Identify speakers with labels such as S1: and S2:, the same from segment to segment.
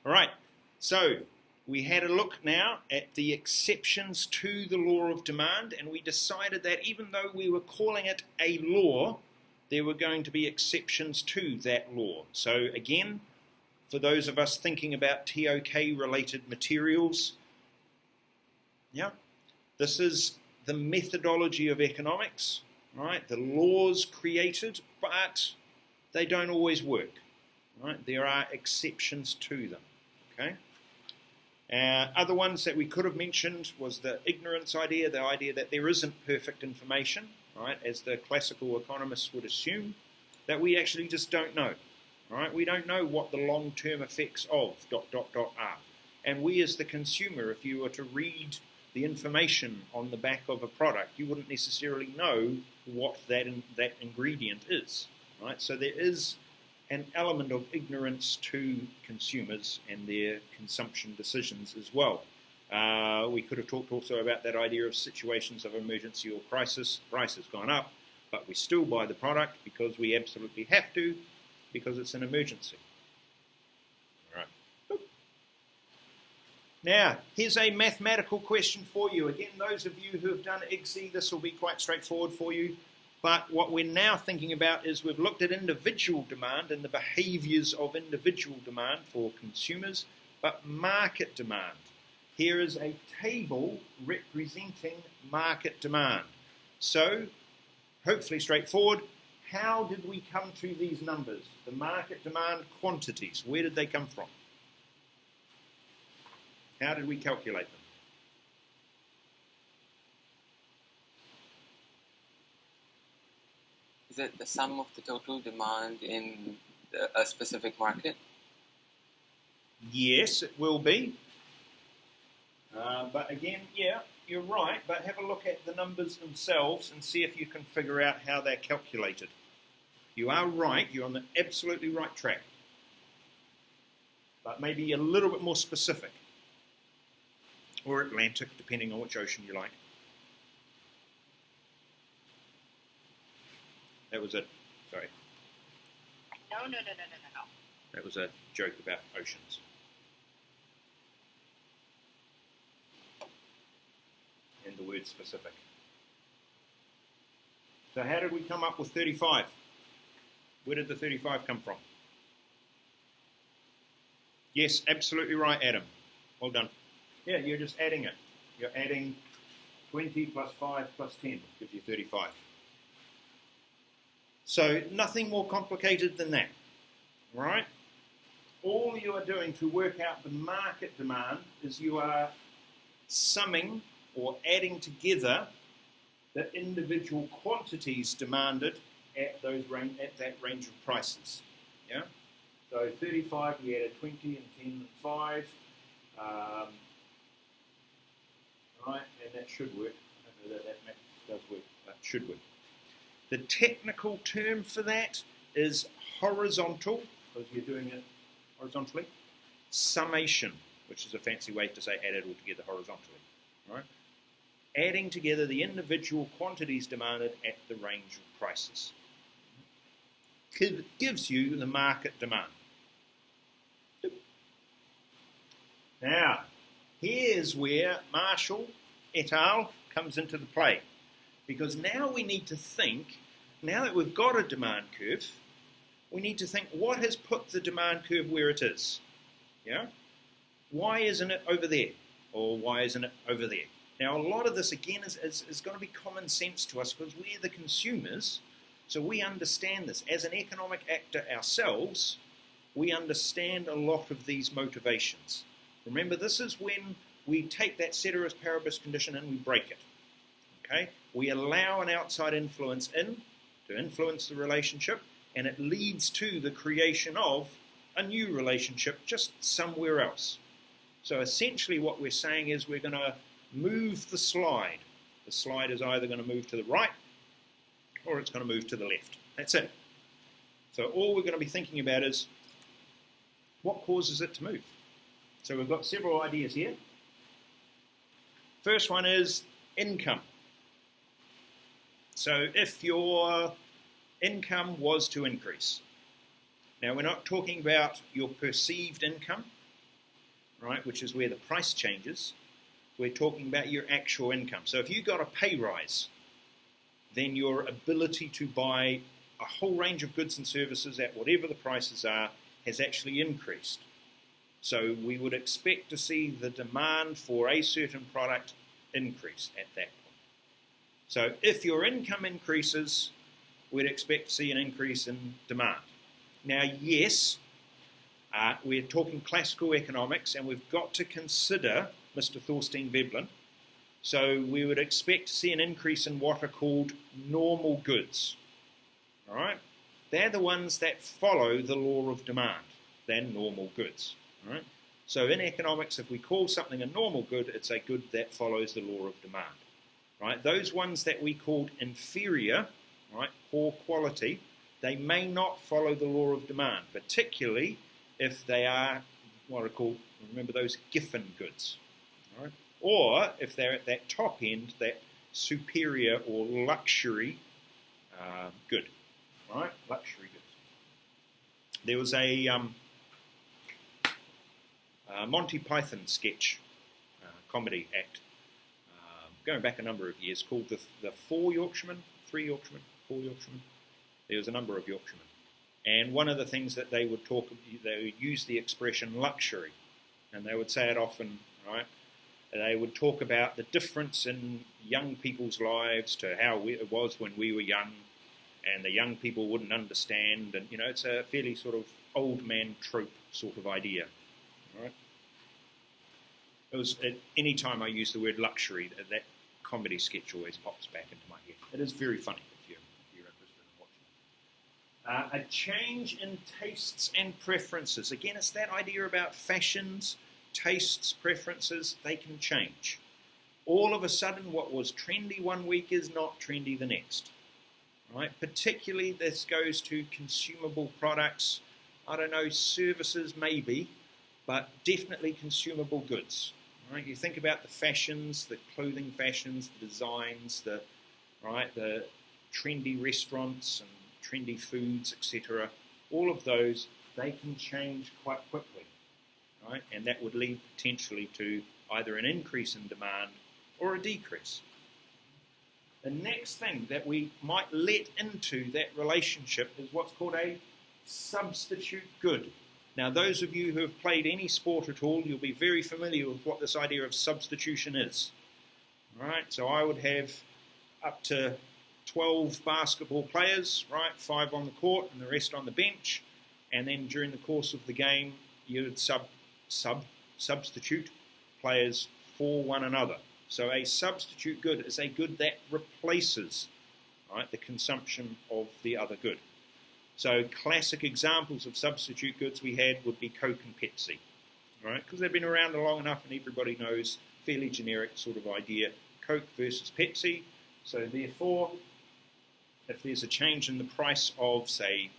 S1: All right, so we had a look now at the exceptions to the law of demand, and we decided that even though we were calling it a law, there were going to be exceptions to that law. So again, for those of us thinking about TOK-related materials, this is the methodology of economics, right? The laws created, but they don't always work, right? There are exceptions to them, okay? Other ones that we could have mentioned was the ignorance idea, the idea that there isn't perfect information, right? As the classical economists would assume, that we actually just don't know, right? We don't know what the long-term effects of ... are. And we as the consumer, if you were to read the information on the back of a product, you wouldn't necessarily know what that ingredient is, right? So there is an element of ignorance to consumers and their consumption decisions as well. We could have talked also about that idea of situations of emergency or crisis. Price has gone up, but we still buy the product because we absolutely have to, because it's an emergency. All right. Boop. Now, here's a mathematical question for you. Again, those of you who have done IGSI, this will be quite straightforward for you. But what we're now thinking about is we've looked at individual demand and the behaviours of individual demand for consumers, but market demand. Here is a table representing market demand. So, hopefully straightforward, how did we come to these numbers? The market demand quantities, where did they come from? How did we calculate them?
S2: Is it the sum of the total demand in a specific market?
S1: Yes, it will be. But again, yeah, you're right, but have a look at the numbers themselves and see if you can figure out how they're calculated. You are right, you're on the absolutely right track. But maybe a little bit more specific. Or Atlantic, depending on which ocean you like. That was it. Sorry.
S3: No.
S1: That was a joke about oceans. And the word specific. So how did we come up with 35? Where did the 35 come from? Yes, absolutely right, Adam. Well done. Yeah, you're just adding it. You're adding 20 plus 5 plus 10 gives you 35. So nothing more complicated than that, right? All you are doing to work out the market demand is you are summing or adding together the individual quantities demanded at that range of prices. Yeah. So 35, we added 20 and 10 and 5, right? And that should work. I don't know that math does work, but it should work. The technical term for that is horizontal, because you're doing it horizontally. Summation, which is a fancy way to say add it all together horizontally. Right? Adding together the individual quantities demanded at the range of prices. Gives you the market demand. Now, here's where Marshall et al. Comes into the play. Because now we need to think, now that we've got a demand curve, we need to think what has put the demand curve where it is. Yeah? Why isn't it over there? Or why isn't it over there? Now a lot of this again is going to be common sense to us because we're the consumers, so we understand this. As an economic actor ourselves, we understand a lot of these motivations. Remember, this is when we take that ceteris paribus condition and we break it. Okay? We allow an outside influence in to influence the relationship, and it leads to the creation of a new relationship just somewhere else. So essentially what we're saying is we're going to move the slide. The slide is either going to move to the right or it's going to move to the left. That's it. So all we're going to be thinking about is what causes it to move. So we've got several ideas here. First one is income. So if your income was to increase, now we're not talking about your perceived income, right, which is where the price changes. We're talking about your actual income. So if you got a pay rise, then your ability to buy a whole range of goods and services at whatever the prices are has actually increased. So we would expect to see the demand for a certain product increase at that point. So if your income increases, we'd expect to see an increase in demand. Now, yes, we're talking classical economics, and we've got to consider Mr. Thorstein Veblen. So we would expect to see an increase in what are called normal goods. All right? They're the ones that follow the law of demand. They're normal goods. All right? So in economics, if we call something a normal good, it's a good that follows the law of demand. Right? Those ones that we called inferior, right, poor quality, they may not follow the law of demand, particularly if they are what are called, remember those Giffen goods. All right? Or if they're at that top end, that superior or luxury good. Right? Luxury goods. There was a Monty Python sketch, comedy act, going back a number of years, called the Four Yorkshiremen, Three Yorkshiremen, Four Yorkshiremen. There was a number of Yorkshiremen. And one of the things that they would use the expression luxury, and they would say it often, right? They would talk about the difference in young people's lives to how it was when we were young, and the young people wouldn't understand, and it's a fairly sort of old man trope sort of idea, right? It was any time I use the word luxury, that comedy sketch always pops back into my head. It is very funny if you're interested in watching it. A change in tastes and preferences. Again, it's that idea about fashions, tastes, preferences. They can change. All of a sudden, what was trendy one week is not trendy the next. Right? Particularly, this goes to consumable products. I don't know, services maybe, but definitely consumable goods. Right? You think about the fashions, the clothing fashions, the designs, the trendy restaurants and trendy foods, etc. All of those, they can change quite quickly, right? And that would lead potentially to either an increase in demand or a decrease. The next thing that we might let into that relationship is what's called a substitute good. Now, those of you who have played any sport at all, you'll be very familiar with what this idea of substitution is. All right, so I would have up to 12 basketball players, right, 5 on the court and the rest on the bench, and then during the course of the game, you would substitute players for one another. So a substitute good is a good that replaces, right, the consumption of the other good. So classic examples of substitute goods we had would be Coke and Pepsi, right? Because they've been around long enough and everybody knows, fairly generic sort of idea, Coke versus Pepsi. So therefore, if there's a change in the price of, say,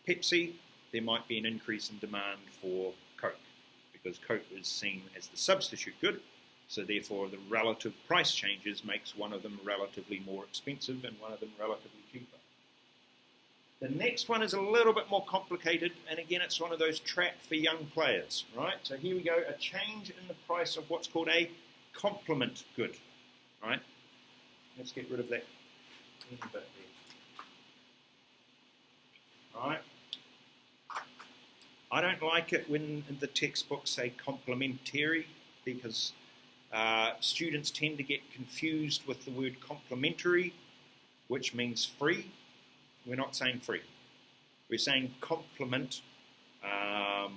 S1: Pepsi, there might be an increase in demand for Coke, because Coke is seen as the substitute good. So therefore, the relative price changes makes one of them relatively more expensive and one of them relatively cheaper. The next one is a little bit more complicated, and again, it's one of those trap for young players, right? So here we go, a change in the price of what's called a complement good, right? Let's get rid of that bit there. Right? I don't like it when the textbooks say complementary, because students tend to get confused with the word complementary, which means free. We're not saying free. We're saying compliment,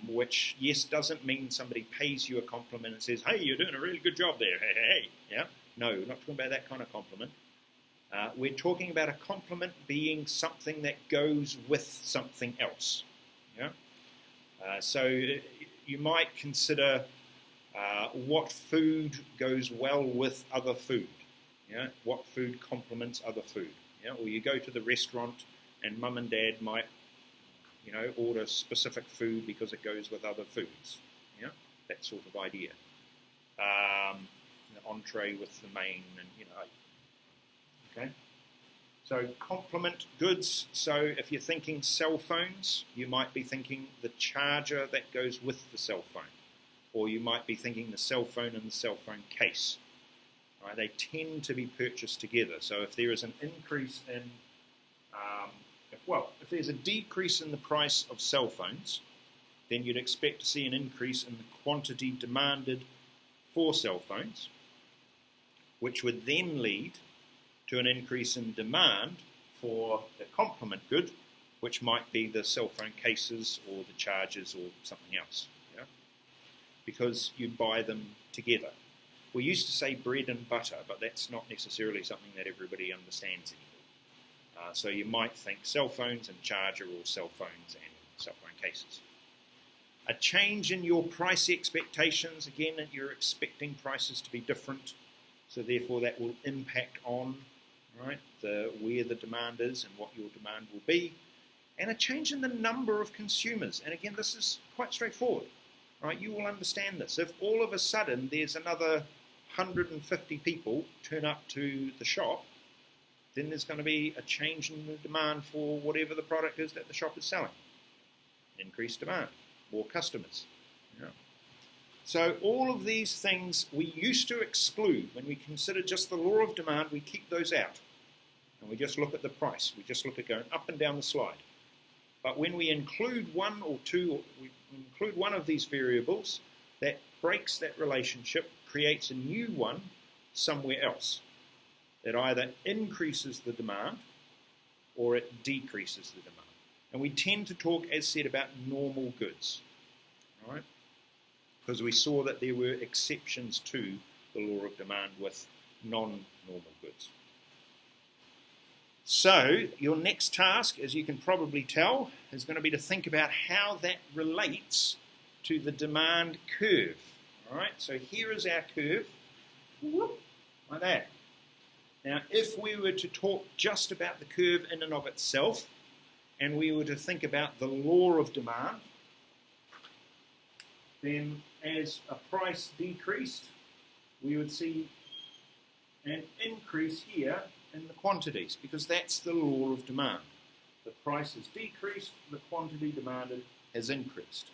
S1: which, yes, doesn't mean somebody pays you a compliment and says, hey, you're doing a really good job there, hey. Yeah? No, we're not talking about that kind of compliment. We're talking about a compliment being something that goes with something else. Yeah? So you might consider what food goes well with other food. Yeah? What food complements other food. Yeah? Or you go to the restaurant and mum and dad might, order specific food because it goes with other foods. Yeah? That sort of idea. Entree with the main, and okay. So complement goods, so if you're thinking cell phones, you might be thinking the charger that goes with the cell phone. Or you might be thinking the cell phone and the cell phone case. Right? They tend to be purchased together. So if there is an increase in, if there's a decrease in the price of cell phones, then you'd expect to see an increase in the quantity demanded for cell phones, which would then lead to an increase in demand for the complement good, which might be the cell phone cases or the chargers or something else, because you buy them together. We used to say bread and butter, but that's not necessarily something that everybody understands anymore. So you might think cell phones and charger, or cell phones and cell phone cases. A change in your price expectations, again, that you're expecting prices to be different, so therefore that will impact on where the demand is and what your demand will be. And a change in the number of consumers. And again, this is quite straightforward. Right? You will understand this. If all of a sudden there's another 150 people turn up to the shop, then there's going to be a change in the demand for whatever the product is that the shop is selling. Increased demand, more customers. So all of these things we used to exclude. When we consider just the law of demand, we keep those out. And we just look at the price. We just look at going up and down the slide. But when we include one or two, or we include one of these variables, that breaks that relationship, creates a new one somewhere else. It either increases the demand or it decreases the demand. And we tend to talk, as said, about normal goods, right? Because we saw that there were exceptions to the law of demand with non-normal goods. So your next task, as you can probably tell, is going to be to think about how that relates to the demand curve. All right, so here is our curve, like that. Now, if we were to talk just about the curve in and of itself, and we were to think about the law of demand, then as a price decreased, we would see an increase here in the quantities, because that's the law of demand. The price has decreased, the quantity demanded has increased.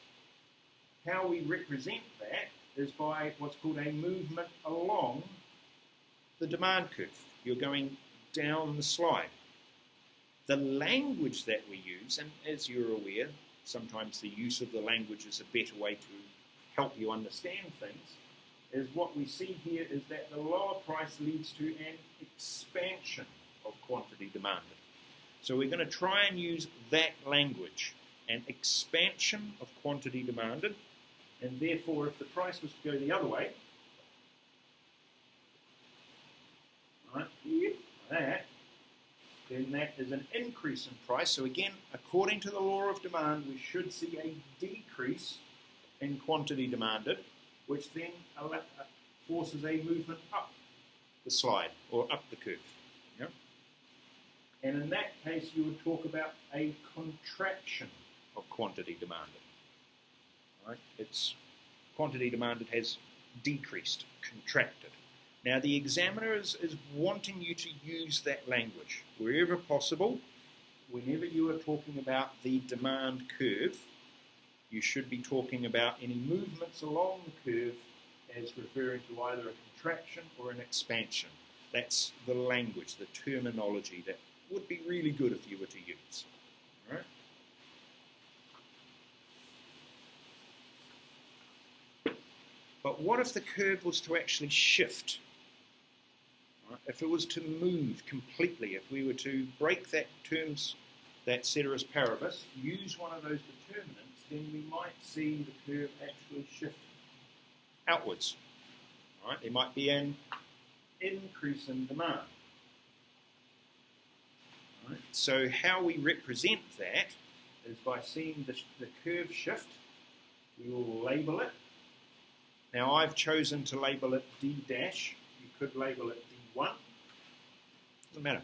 S1: How we represent that is by what's called a movement along the demand curve. You're going down the slide. The language that we use, and as you're aware, sometimes the use of the language is a better way to help you understand things, is what we see here is that the lower price leads to an expansion of quantity demanded. So we're going to try and use that language, an expansion of quantity demanded, and therefore if the price was to go the other way, right, that, then that is an increase in price. So again, according to the law of demand, we should see a decrease in quantity demanded, which then forces a movement up the slide, or up the curve. Yeah? And in that case, you would talk about a contraction of quantity demanded. Right? It's quantity demanded has decreased, contracted. Now, the examiner is wanting you to use that language. Wherever possible, whenever you are talking about the demand curve, you should be talking about any movements along the curve as referring to either a contraction or an expansion. That's the language, the terminology that would be really good if you were to use. All right? But what if the curve was to actually shift? Right? If it was to move completely, if we were to break that ceteris paribus, use one of those determinants, then we might see the curve actually shift outwards. Right? There might be an increase in demand. Right? So how we represent that is by seeing the curve shift. We will label it. Now I've chosen to label it D dash. You could label it D1. Doesn't matter.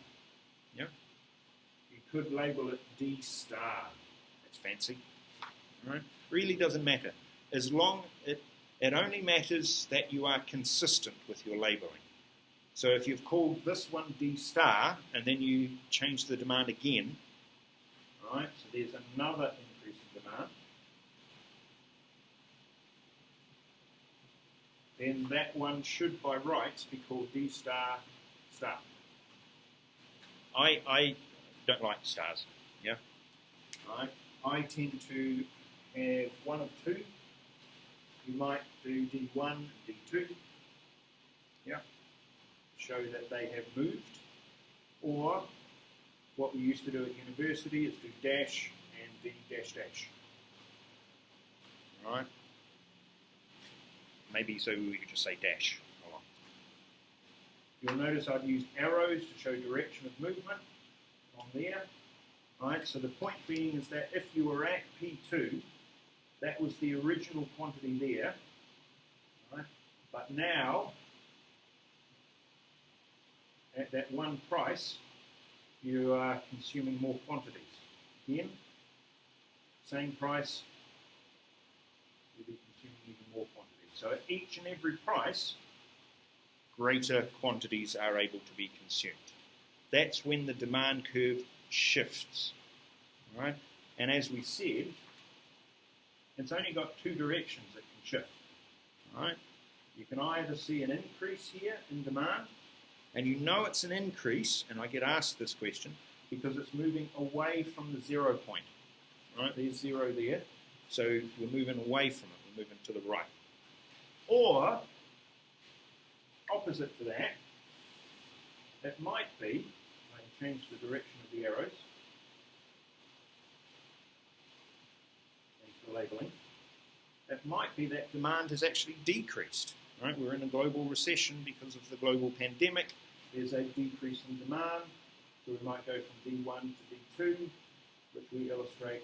S1: Yeah? You could label it D star. That's fancy. Right? Really doesn't matter. As long it only matters that you are consistent with your labeling. So if you've called this one D star and then you change the demand again, right? So there's another increase in demand. Then that one should by rights be called D star star. I don't like stars, yeah? Right? I tend to have one of two. You might do D1 and D2, yeah, show that they have moved. Or what we used to do at university is do dash and D dash dash. Right? Maybe so we could just say dash. You'll notice I've used arrows to show direction of movement on there. Right, so the point being is that if you were at P2, that was the original quantity there. Right? But now, at that one price, you are consuming more quantities. Again, same price, you'll be consuming even more quantities. So at each and every price, greater quantities are able to be consumed. That's when the demand curve shifts. Right? And as we said, it's only got two directions it can shift. Right? You can either see an increase here in demand, and you know it's an increase, and I get asked this question, because it's moving away from the 0 point. Right? There's 0 there. So we're moving away from it. We're moving to the right. Or, opposite to that, it might be, I can change the direction of the arrows, thanks for labeling, it might be that demand has actually decreased. Right? We're in a global recession because of the global pandemic. There's a decrease in demand, so we might go from D1 to D2, which we illustrate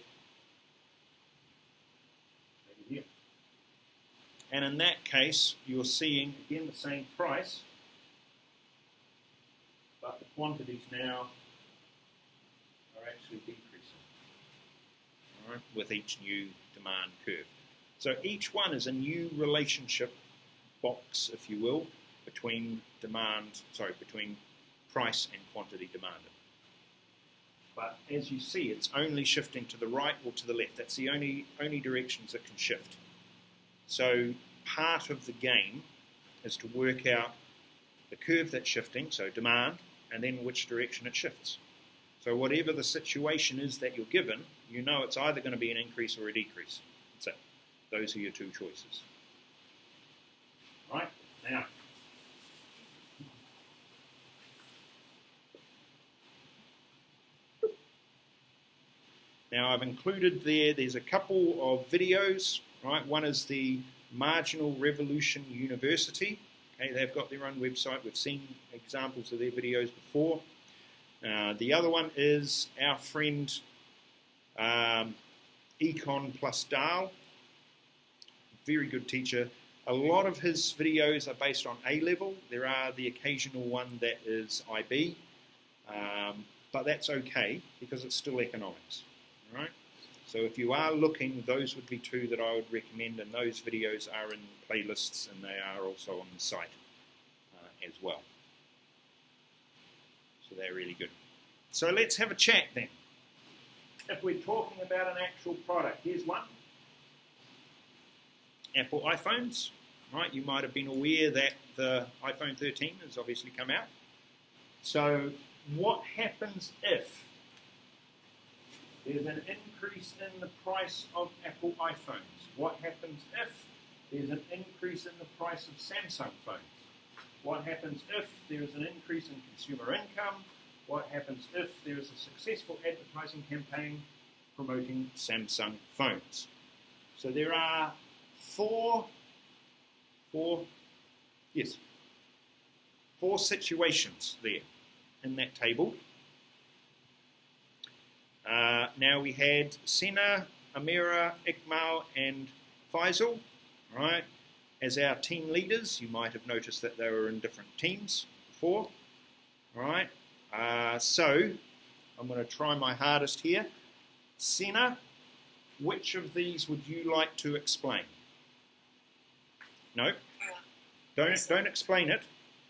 S1: over here. And in that case, you're seeing, again, the same price, but the quantities now are actually decreasing, all right, with each new demand curve. So each one is a new relationship box, if you will, between price and quantity demanded. But as you see, it's only shifting to the right or to the left. That's the only directions it can shift. So part of the game is to work out the curve that's shifting, so demand, and then which direction it shifts. So whatever the situation is that you're given, you know it's either going to be an increase or a decrease. That's it. Those are your two choices. Right? Now I've included there's a couple of videos, right? One is the Marginal Revolution University. Okay, they've got their own website. We've seen examples of their videos before. The other one is our friend Econ plus Dahl. Very good teacher. A lot of his videos are based on A-level. There are the occasional one that is IB, but that's okay because it's still economics. All right? So if you are looking, those would be two that I would recommend, and those videos are in playlists and they are also on the site as well. So they're really good. So let's have a chat then. If we're talking about an actual product, here's one. Apple iPhones, right? You might have been aware that the iPhone 13 has obviously come out. So what happens if there's an increase in the price of Apple iPhones? What happens if there's an increase in the price of Samsung phones? What happens if there's an increase in consumer income? What happens if there's a successful advertising campaign promoting Samsung phones? So there are four situations there in that table. Now we had Sena, Amira, Ikmal, and Faisal, right, as our team leaders. You might have noticed that they were in different teams before, right? So I'm going to try my hardest here. Sena, which of these would you like to explain? No? Don't explain it.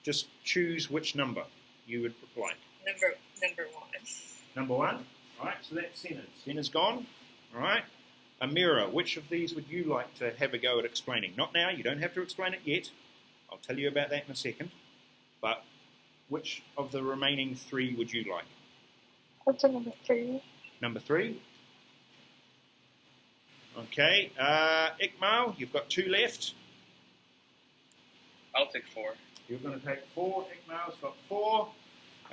S1: Just choose which number you would like.
S3: Number 1.
S1: Number 1. All right, so that's Senna's. Senna's gone. All right. Amira, which of these would you like to have a go at explaining? Not now. You don't have to explain it yet. I'll tell you about that in a second. But which of the remaining 3 would you like?
S4: What's number 3?
S1: Number 3. Okay. Ikmal, you've got 2 left.
S2: I'll take 4.
S1: You're going to take 4. Ikmal's got 4.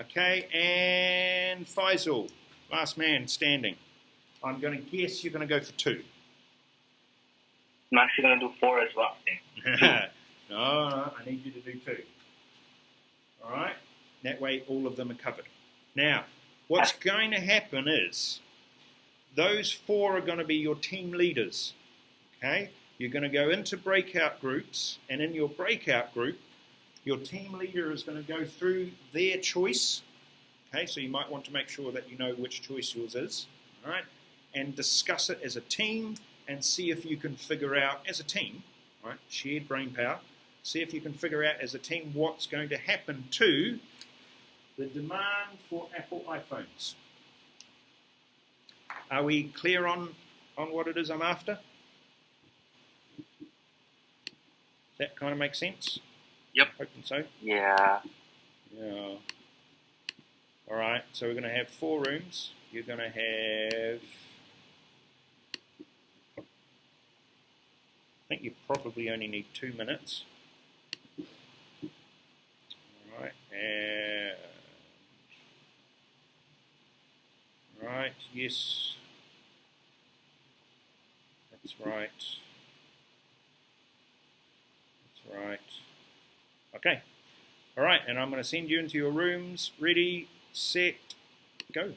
S1: Okay. And Faisal, last man standing. I'm going to guess you're going to go for 2.
S5: I'm actually going to do 4 as well.
S1: No, I need you to do 2. All right? That way all of them are covered. Now, what's going to happen is those 4 are going to be your team leaders. Okay? You're going to go into breakout groups, and in your breakout group, your team leader is going to go through their choice. Okay? So you might want to make sure that you know which choice yours is. All right? And discuss it as a team and see if you can figure out, as a team, right, shared brain power, see if you can figure out as a team what's going to happen to the demand for Apple iPhones. Are we clear on what it is I'm after? That kind of makes sense?
S5: Yep.
S1: Hoping so.
S5: Yeah.
S1: Yeah. All right, so we're going to have 4 rooms. You're going to have... I think you probably only need 2 minutes. All right, and right, yes, that's right. That's right. Okay. All right, and I'm going to send you into your rooms. Ready, set, go.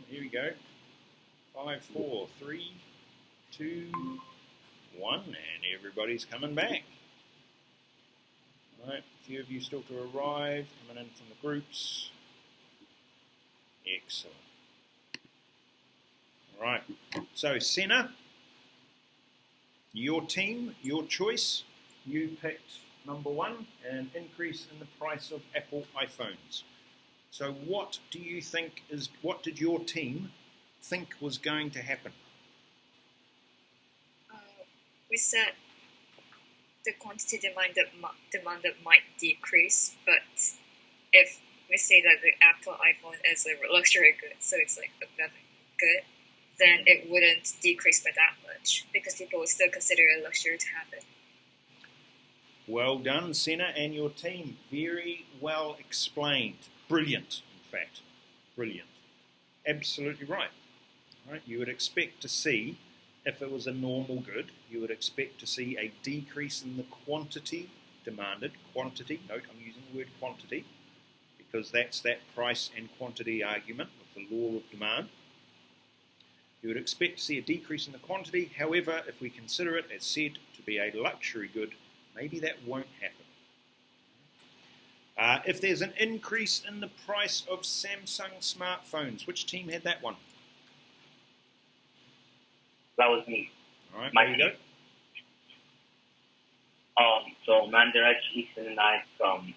S1: Here we go. 5, 4, 3, 2, 1, and everybody's coming back. All right, a few of you still to arrive, coming in from the groups. Excellent. All right, so Senna, your team, your choice. You picked number 1, an increase in the price of Apple iPhones. So what did your team think was going to happen?
S3: We said the quantity demanded might decrease, but if we say that the Apple iPhone is a luxury good, so it's like a better good, then it wouldn't decrease by that much because people would still consider it a luxury to have it.
S1: Well done, Senna and your team. Very well explained. Brilliant, in fact. Brilliant. Absolutely right. Right? You would expect to see, if it was a normal good, you would expect to see a decrease in the quantity demanded. Quantity, note I'm using the word quantity, because that's that price and quantity argument of the law of demand. You would expect to see a decrease in the quantity. However, if we consider it as said to be a luxury good, maybe that won't happen. If there's an increase in the price of Samsung smartphones, which team had that one?
S5: That was me.
S1: All right,
S5: My
S1: there you go.
S5: So Mandaraj, Ethan, and I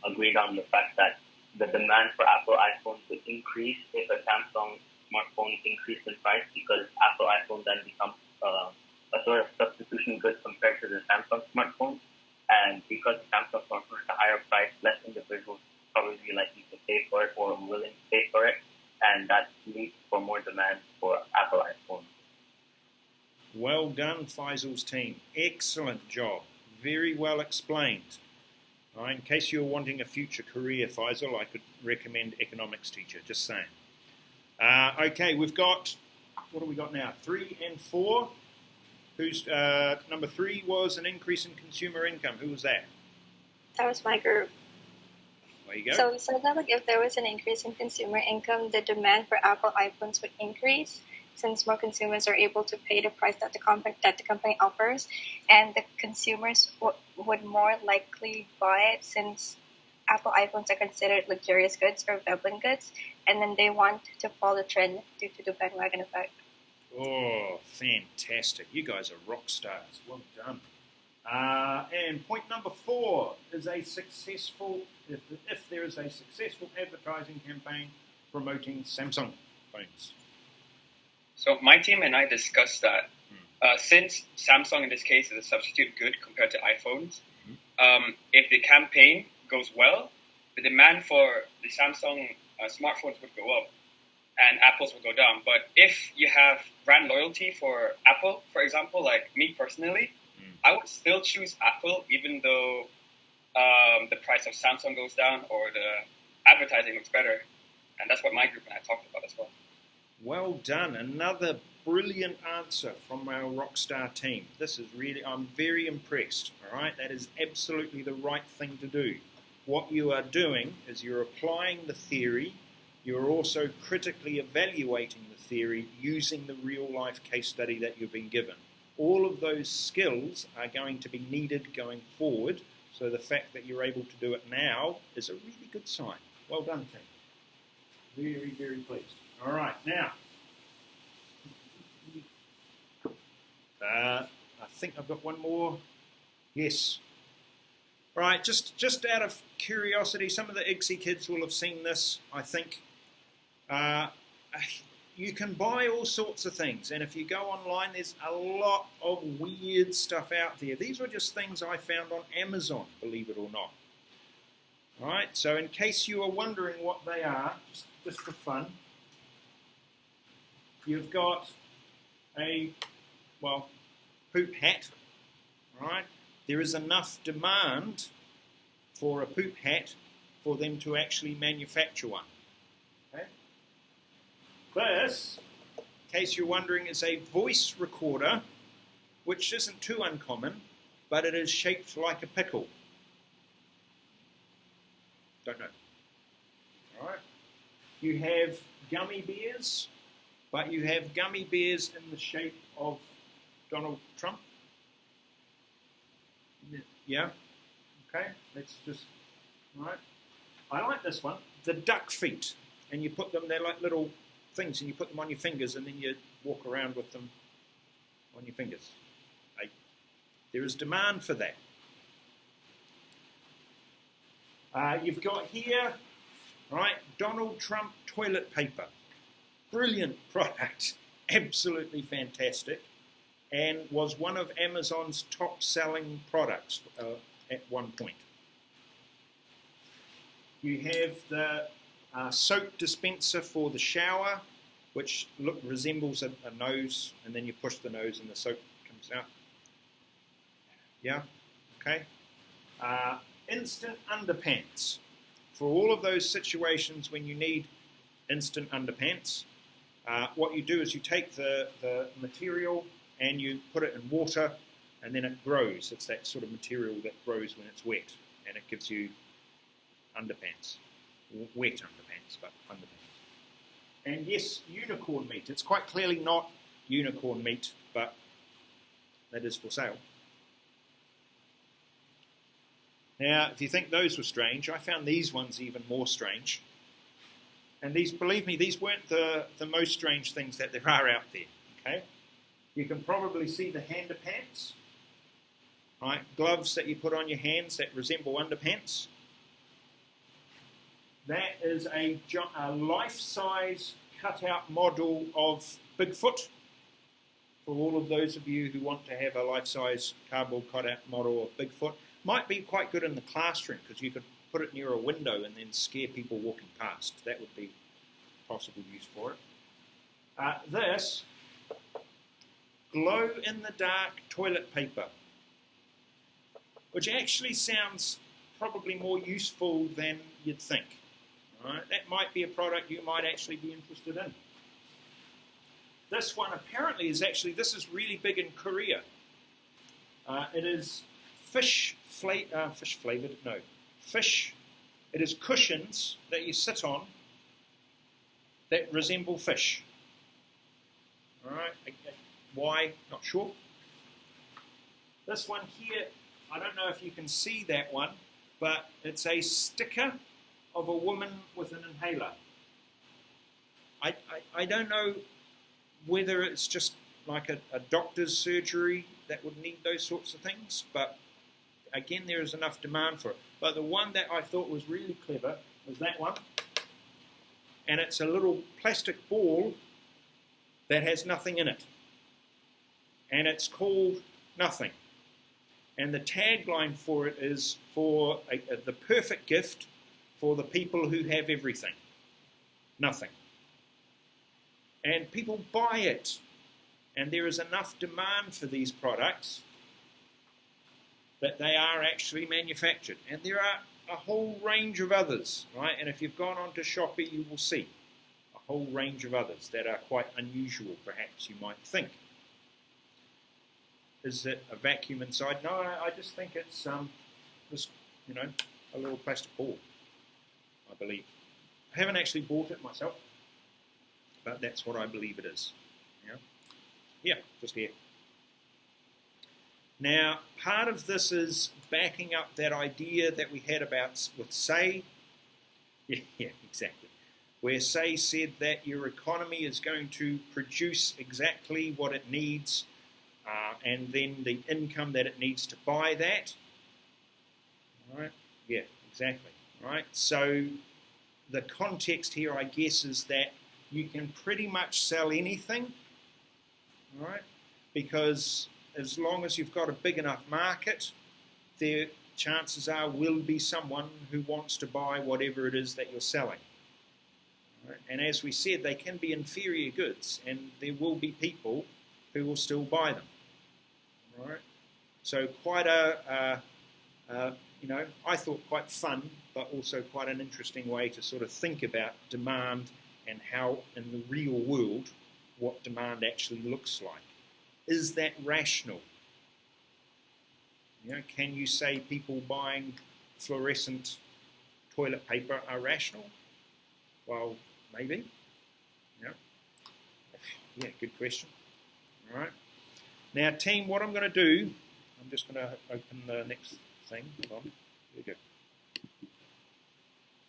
S5: agreed on the fact that the demand for Apple iPhones would increase if a Samsung smartphone increased in price, because Apple iPhone then becomes a sort of substitution good compared to the Samsung smartphone. And because the Samsung smartphone is a higher price, less individuals probably likely to pay for it or willing to pay for it, and that leads for more demand for Apple iPhone.
S1: Well done, Faisal's team. Excellent job. Very well explained. All right, in case you're wanting a future career, Faisal, I could recommend economics teacher, just saying. Okay, we've got, what do we got now? 3 and 4. Who's number 3 was an increase in consumer income. Who was that?
S4: That was my group.
S1: There you go.
S4: So we said that like if there was an increase in consumer income, the demand for Apple iPhones would increase, since more consumers are able to pay the price that the company offers, and the consumers would more likely buy it, since Apple iPhones are considered luxurious goods or Veblen goods, and then they want to follow the trend due to the bandwagon effect.
S1: Oh, fantastic. You guys are rock stars. Well done. And point number 4 is a successful, if there is a successful advertising campaign promoting Samsung phones.
S6: So my team and I discussed that since Samsung in this case is a substitute good compared to iPhones, if the campaign goes well, the demand for the Samsung smartphones would go up and Apple's would go down. But if you have brand loyalty for Apple, for example, like me personally, I would still choose Apple even though the price of Samsung goes down or the advertising looks better. And that's what my group and I talked about as well.
S1: Well done. Another brilliant answer from our Rockstar team. This is really, I'm very impressed. All right, that is absolutely the right thing to do. What you are doing is you're applying the theory. You're also critically evaluating the theory using the real-life case study that you've been given. All of those skills are going to be needed going forward, so the fact that you're able to do it now is a really good sign. Well done, team. Very, very pleased. All right, now, I think I've got one more. Yes. All right, just out of curiosity, some of the IGSI kids will have seen this, I think. You can buy all sorts of things, and if you go online, there's a lot of weird stuff out there. These were just things I found on Amazon, believe it or not. All right, so in case you are wondering what they are, just for fun, you've got a, poop hat, all right? There is enough demand for a poop hat for them to actually manufacture one. Okay? This, in case you're wondering, is a voice recorder, which isn't too uncommon, but it is shaped like a pickle. Don't know. All right. You have gummy bears, but you have gummy bears in the shape of Donald Trump. Yeah. Okay. Let's just. All right. I like this one. The duck feet, and you put them. They're like little things, and you put them on your fingers, and then you walk around with them on your fingers. Right? There is demand for that. You've got here, right, Donald Trump toilet paper. Brilliant product, absolutely fantastic, and was one of Amazon's top-selling products at one point. You have the soap dispenser for the shower, which resembles a nose, and then you push the nose and the soap comes out. Yeah, okay. Instant underpants. For all of those situations when you need instant underpants, what you do is you take the material and you put it in water, and then it grows. It's that sort of material that grows when it's wet, and it gives you underpants. Wet underpants, but underpants. And yes, unicorn meat. It's quite clearly not unicorn meat, but that is for sale. Now, if you think those were strange, I found these ones even more strange. And these, believe me, these weren't the most strange things that there are out there. Okay, you can probably see the Underpants, right? Gloves that you put on your hands that resemble underpants. That is a life-size cut-out model of Bigfoot. For all of those of you who want to have a life-size cardboard cut-out model of Bigfoot, might be quite good in the classroom because you could put it near a window and then scare people walking past. That would be possible use for it. This glow-in-the-dark toilet paper, which actually sounds probably more useful than you'd think. Right? That might be a product you might actually be interested in. This one apparently is actually, this is really big in Korea. It is fish. It is cushions that you sit on that resemble fish. All right, why? Not sure. This one here, I don't know if you can see that one, but it's a sticker of a woman with an inhaler. I don't know whether it's just like a doctor's surgery that would need those sorts of things, but again, there is enough demand for it. But the one that I thought was really clever was that one. And it's a little plastic ball that has nothing in it. And it's called Nothing. And the tagline for it is for the perfect gift for the people who have everything. Nothing. And people buy it. And there is enough demand for these products that they are actually manufactured. And there are a whole range of others, right? And if you've gone on to Shopee, you will see a whole range of others that are quite unusual, perhaps you might think. Is it a vacuum inside? No, I just think it's just, a little plastic ball, I believe. I haven't actually bought it myself, but that's what I believe it is. Yeah, just here. Now, part of this is backing up that idea that we had about with Say. Yeah, exactly. Where Say said that your economy is going to produce exactly what it needs, and then the income that it needs to buy that. All right? Yeah, exactly. All right? So the context here, I guess, is that you can pretty much sell anything. All right? Because as long as you've got a big enough market, there chances are will be someone who wants to buy whatever it is that you're selling. Right? And as we said, they can be inferior goods, and there will be people who will still buy them. Right? So quite I thought quite fun, but also quite an interesting way to sort of think about demand and how in the real world what demand actually looks like. Is that rational? Can you say people buying fluorescent toilet paper are rational? Well, maybe. Yeah, good question. All right. Now, team, what I'm going to do, I'm just going to open the next thing. Hold on. There we go.